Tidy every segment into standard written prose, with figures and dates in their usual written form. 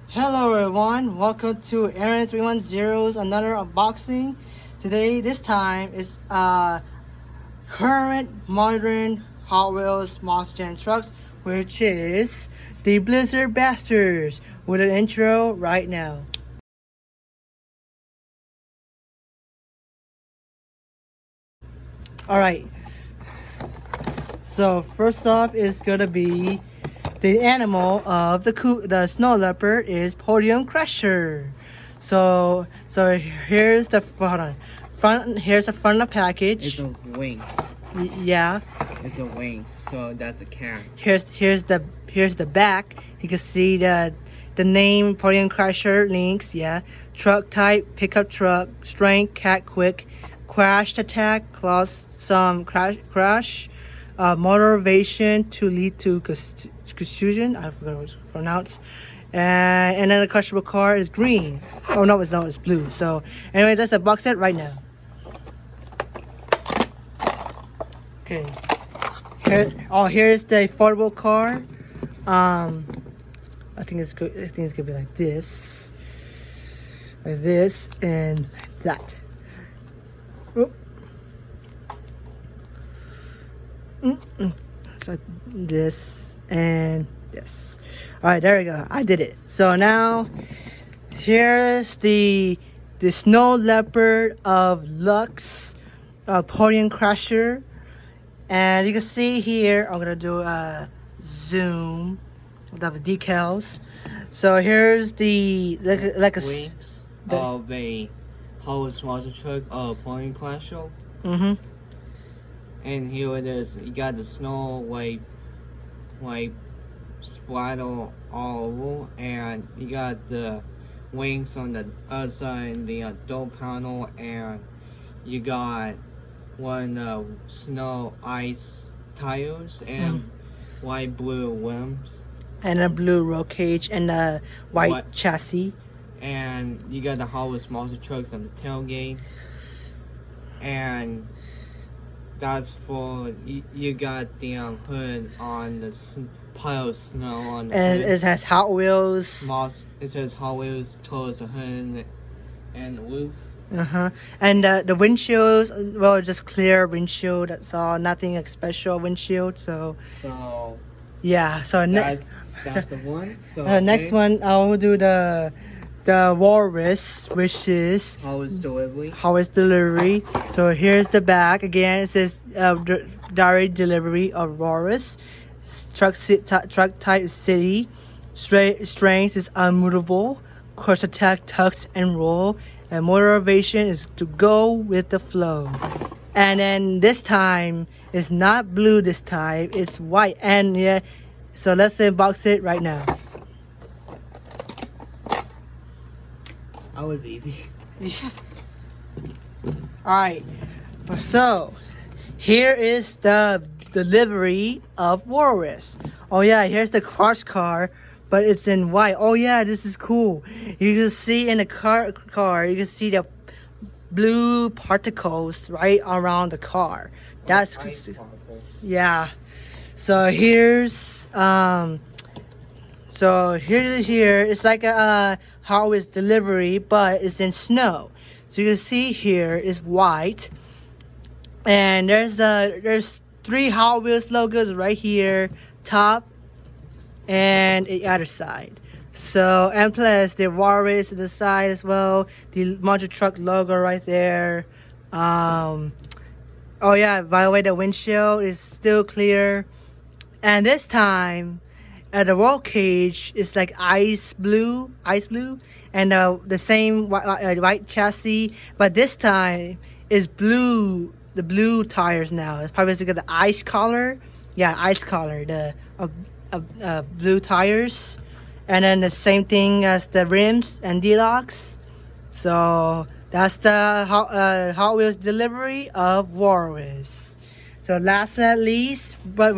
Hello everyone, welcome to Aaron 310's another unboxing. Today, this time is current modern Hot Wheels Monster Jam trucks, which is the Blizzard Basters, with an intro right now. Alright, so first off is gonna be the animal of the snow leopard is Podium Crusher. So here's the here's the front of the package. It's a wings. Yeah. It's a wings. So that's a cat. Here's the back. You can see the name Podium Crusher links. Yeah. Truck type, pickup truck, strength, cat quick, crash attack, cause some crash. Motivation to lead to confusion. I forgot what to pronounce. And then the crushable car is green. Oh no, it's blue. So anyway, that's a box set right now. Okay. Here's the affordable car. I think it's good. I think it's gonna be like this, and like that. Oop. So this and this. All right, there we go. I did it. So now here's the snow leopard of Lux, Podium Crusher, and you can see here. I'm gonna do a zoom without the decals. So here's the like a wings of a Howard's monster truck of Podium Crusher. And here it is. You got the snow white splatter all over, and you got the wings on the other side, the door panel, and you got one snow ice tires and white blue rims, and a blue roll cage and a white chassis. And you got the Howard's monster trucks on the tailgate, and that's for you got the hood on the pile of snow on the and hood. it has Hot Wheels. It says Hot Wheels towards the hood and the roof. And the windshields, well, just clear windshield. That's all. Nothing like special windshield. So yeah. So that's the one. So next one I'll do the Walrus, which is Howard's delivery. So here's the back again. It says direct delivery of Walrus. Truck type is city. Strength is unmovable. Course attack, tucks and roll. And motivation is to go with the flow. And then this time it's not blue. This time it's white. And yeah, so let's unbox it right now. That was easy. Alright, so here is the delivery of Walrus. Oh yeah, here's the crush car, but it's in white. Oh yeah, this is cool. You can see in the car you can see the blue particles right around the car. That's yeah. So here's here it's like a Hot Wheels delivery, but it's in snow. So you can see here is white, and there's 3 Hot Wheels logos right here, top and the other side. So, and plus the Walrus to the side as well, the monster truck logo right there. Oh yeah, by the way, the windshield is still clear, and this time the roll cage is like ice blue, and the same white chassis, but this time is blue. The blue tires now. It's probably because of the ice collar. Yeah, ice collar. The blue tires, and then the same thing as the rims and D-locks. So that's the Hot Wheels delivery of Walrus. So last but not least, but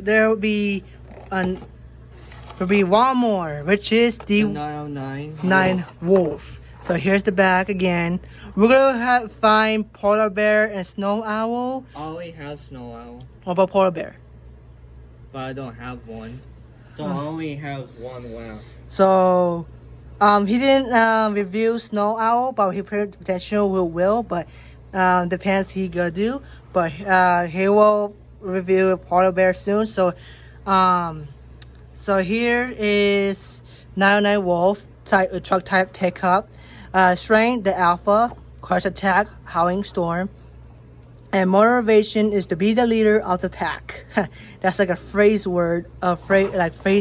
there will be one more, which is the 909 Wolf. So here's the back again. We're gonna find polar bear and snow owl. I already have snow owl. What about polar bear? But I don't have one. So I only have one left. So He didn't review Snow Owl, but he potential will. But depends he gonna do. But he will review polar bear soon. So here is 909 Wolf type truck type pickup. Strain the Alpha, Crush Attack, Howling Storm. And motivation is to be the leader of the pack. That's like a phrase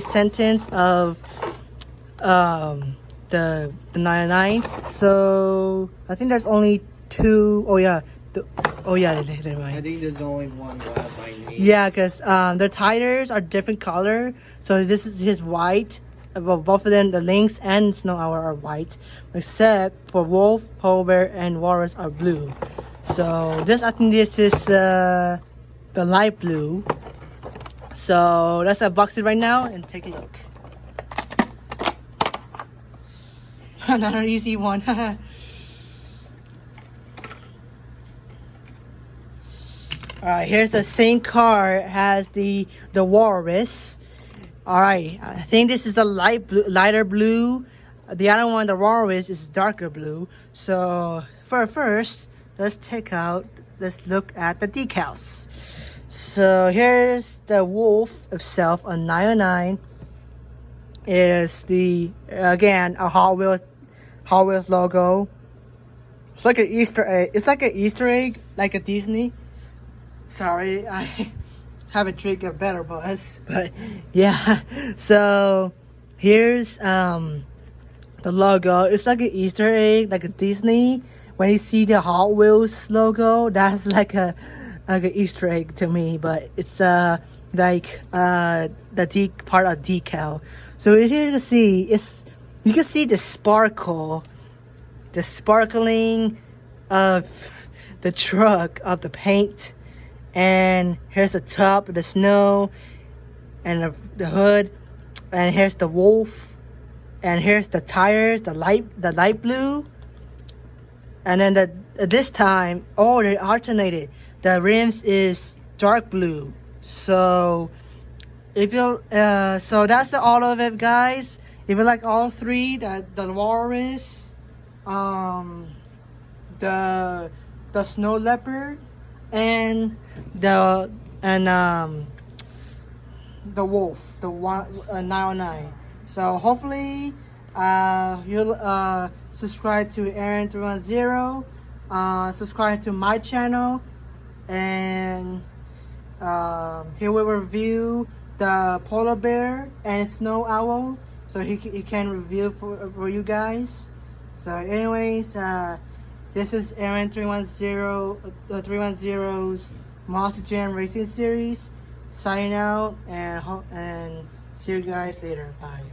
sentence of the 99. So I think there's only 2. Oh yeah, never mind. I think there's only one left I need. Yeah, because the tires are different color. So this is his white. Well, both of them, the Lynx and Snow Owl, are white, except for Wolf, Polar Bear, and Walrus are blue. So I think this is the light blue. So let's unbox it right now and take a look. Another easy one. Alright, here's the same car. It has the Walrus. Alright, I think this is the lighter blue. The other one, the Walrus, is darker blue. So first, let's look at the decals. So here's the Wolf itself, a 909. Is the again a Hot Wheels logo. It's like an Easter egg. It's like an Easter egg, like a Disney. Sorry, I haven't drank a better buzz, but yeah. So here's the logo. It's like an Easter egg, like a Disney. When you see the Hot Wheels logo, that's like an Easter egg to me. But it's part of decal. So here you can see you can see the sparkling of the truck, of the paint. And here's the top of the snow and the hood, and here's the wolf, and here's the tires, the light blue. And then this time, they alternated. The rims is dark blue. So if you so that's all of it, guys. If you like all three, the Walrus, the Snow Leopard, and the Wolf, the 909. So hopefully you'll subscribe to Aaron 310, subscribe to my channel, and he will review the Polar Bear and Snow Owl, so he can review for you guys. So anyways, this is Aaron 310's Monster Jam Racing Series signing out, and see you guys later. Bye.